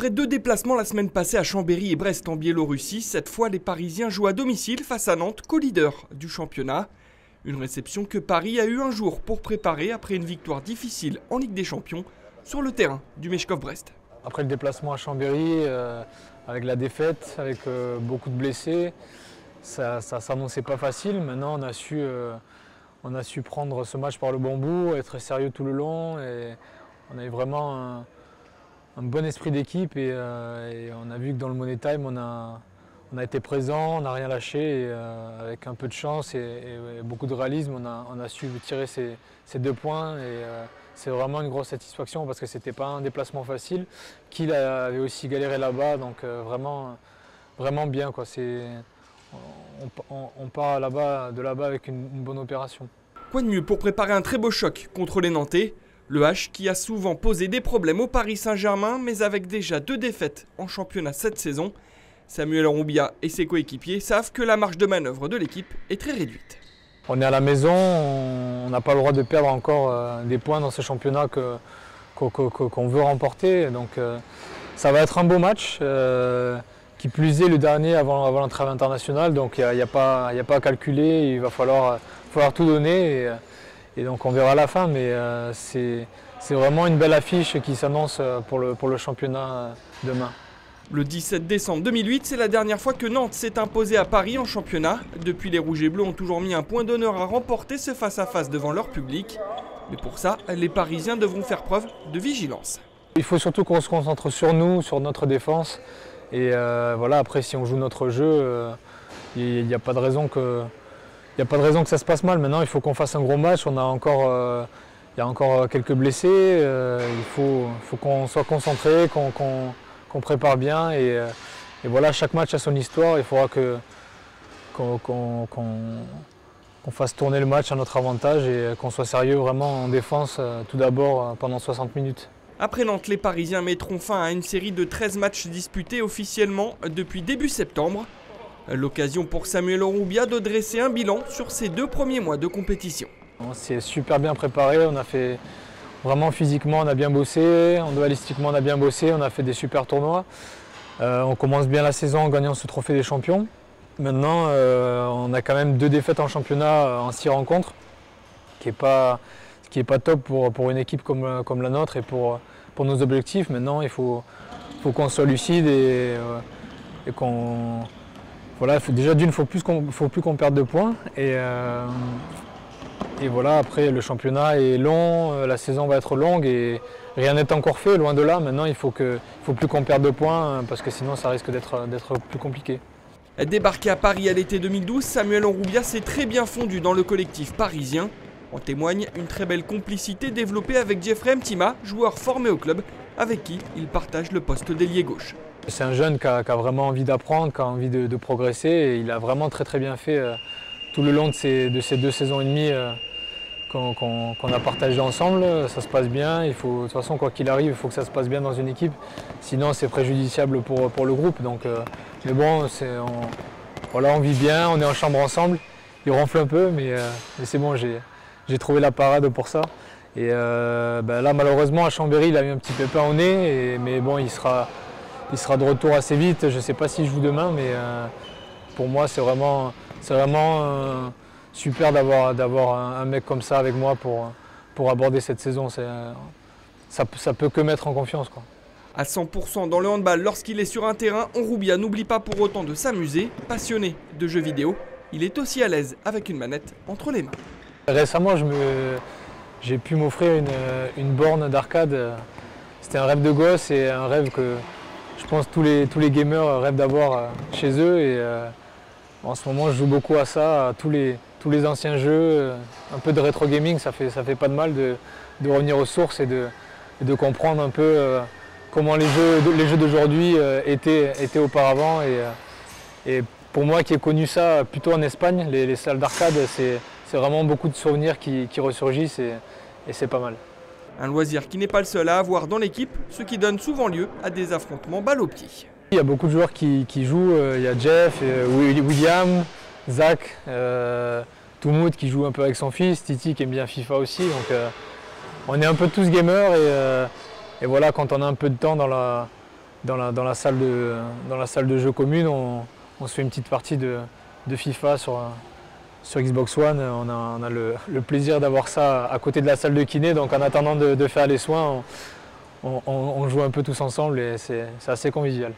Après 2 déplacements la semaine passée à Chambéry et Brest en Biélorussie, cette fois les Parisiens jouent à domicile face à Nantes, co-leader du championnat. Une réception que Paris a eu un jour pour préparer après une victoire difficile en Ligue des Champions sur le terrain du Meshkov Brest. Après le déplacement à Chambéry, avec la défaite, avec beaucoup de blessés, ça s'annonçait pas facile. Maintenant on a su prendre ce match par le bon bout, être sérieux tout le long et on a eu vraiment un bon esprit d'équipe et on a vu que dans le Money Time on a été présent, on n'a rien lâché et avec un peu de chance et beaucoup de réalisme on a su tirer ces 2 points et c'est vraiment une grosse satisfaction parce que c'était pas un déplacement facile, qu'il avait aussi galéré là-bas donc vraiment bien quoi. On part de là-bas avec une bonne opération. Quoi de mieux pour préparer un très beau choc contre les Nantais? Le H qui a souvent posé des problèmes au Paris Saint-Germain, mais avec déjà 2 défaites en championnat cette saison. Samuel Roubia et ses coéquipiers savent que la marge de manœuvre de l'équipe est très réduite. On est à la maison, on n'a pas le droit de perdre encore des points dans ce championnat qu'on veut remporter. Donc ça va être un beau match. Qui plus est le dernier avant l'entrée internationale, donc il n'y a pas à calculer, il va falloir tout donner et donc on verra à la fin, mais c'est vraiment une belle affiche qui s'annonce pour le championnat demain. Le 17 décembre 2008, c'est la dernière fois que Nantes s'est imposée à Paris en championnat. Depuis, les Rouges et Bleus ont toujours mis un point d'honneur à remporter ce face-à-face devant leur public. Mais pour ça, les Parisiens devront faire preuve de vigilance. Il faut surtout qu'on se concentre sur nous, sur notre défense. Et voilà, après si on joue notre jeu, il n'y a pas de raison que ça se passe mal. Maintenant il faut qu'on fasse un gros match, il y a encore quelques blessés, il faut qu'on soit concentré, qu'on prépare bien et voilà, chaque match a son histoire, il faudra qu'on fasse tourner le match à notre avantage et qu'on soit sérieux vraiment en défense tout d'abord pendant 60 minutes. Après Nantes, les Parisiens mettront fin à une série de 13 matchs disputés officiellement depuis début septembre. L'occasion pour Samuel Roubia de dresser un bilan sur ses 2 premiers mois de compétition. On s'est super bien préparé, on a fait vraiment physiquement, on a bien bossé, dualistiquement on a bien bossé, on a fait des super tournois. On commence bien la saison en gagnant ce trophée des champions. Maintenant, on a quand même 2 défaites en championnat en 6 rencontres, ce qui n'est pas top pour une équipe comme la nôtre et pour nos objectifs. Maintenant, il faut qu'on soit lucide et qu'on... Voilà, déjà d'une, il ne faut plus qu'on perde de points. Et voilà, après, le championnat est long, la saison va être longue et rien n'est encore fait, loin de là. Maintenant, il faut plus qu'on perde de points parce que sinon, ça risque d'être plus compliqué. Débarqué à Paris à l'été 2012, Samuel Roubia s'est très bien fondu dans le collectif parisien. En témoigne une très belle complicité développée avec Jeffrey Mtima, joueur formé au club, avec qui il partage le poste d'ailier gauche. C'est un jeune qui a vraiment envie d'apprendre, qui a envie de progresser et il a vraiment très bien fait tout le long de ces 2 saisons et demie qu'on a partagé ensemble. Ça se passe bien, de toute façon quoi qu'il arrive, il faut que ça se passe bien dans une équipe, sinon c'est préjudiciable pour le groupe. Donc, mais bon, on vit bien, on est en chambre ensemble, il ronfle un peu mais c'est bon, j'ai trouvé la parade pour ça. Et là, malheureusement, à Chambéry, il a eu un petit pépin au nez, mais bon, il sera de retour assez vite. Je ne sais pas s'il joue demain, mais pour moi, c'est vraiment super d'avoir un mec comme ça avec moi pour aborder cette saison. Ça peut que mettre en confiance, quoi. À 100% dans le handball, lorsqu'il est sur un terrain, Roubia n'oublie pas pour autant de s'amuser. Passionné de jeux vidéo, il est aussi à l'aise avec une manette entre les mains. Récemment, j'ai pu m'offrir une borne d'arcade. C'était un rêve de gosse et un rêve que je pense tous les gamers rêvent d'avoir chez eux. Et en ce moment, je joue beaucoup à ça, à tous les anciens jeux. Un peu de rétro gaming, ça fait pas de mal de revenir aux sources et de comprendre un peu comment les jeux d'aujourd'hui étaient auparavant. Et pour moi qui ai connu ça plutôt en Espagne, les salles d'arcade, c'est vraiment beaucoup de souvenirs qui ressurgissent et c'est pas mal. Un loisir qui n'est pas le seul à avoir dans l'équipe, ce qui donne souvent lieu à des affrontements balle au pied. Il y a beaucoup de joueurs qui jouent, il y a Jeff, William, Zach, Toumoud qui joue un peu avec son fils, Titi qui aime bien FIFA aussi. Donc on est un peu tous gamers et voilà, quand on a un peu de temps dans dans la salle de jeu commune, on se fait une petite partie de FIFA sur Xbox One. On a le plaisir d'avoir ça à côté de la salle de kiné, donc en attendant de faire les soins, on joue un peu tous ensemble et c'est assez convivial.